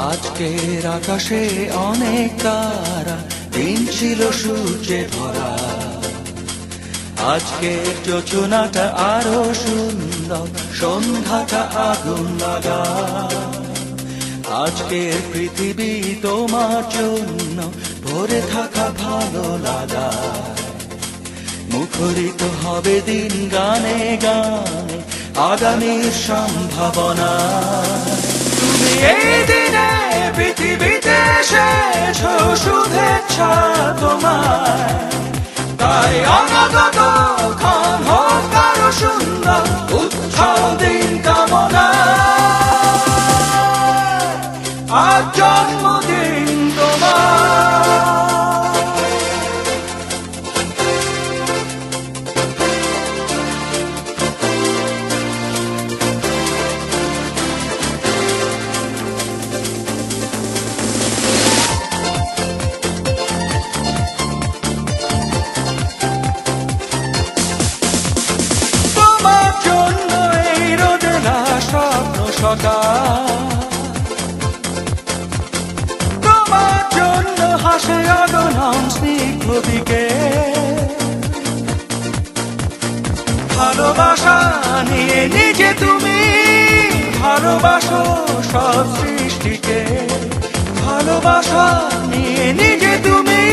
আজকের আকাশে অনেক তারা, দিন ছিল সূর্যে ভরা। আজকের যোজনাটা আরো সুন্দর, সন্ধ্যাটা আগুন লাগা। আজকের পৃথিবী তোমার জন্য ভরে থাকা ভালো লাগা। মুখরিত হবে দিন গানে গানে, আগামীর সম্ভাবনা। তুমি এই দিনে পৃথিবীতে এসেছ, শুভেচ্ছা তোমায়। তাই অনাগত ক্ষণ হোক আরো সুন্দর, উৎসব দিন কামনা। আজ জন্মদিন তোমার। তোমার জন্য হাসে অগণন স্নিগ্ধ দিকে। ভালোবাসা নিয়ে নিজে তুমি ভালোবাসো সব সৃষ্টিকে। ভালোবাসা নিয়ে নিজে তুমি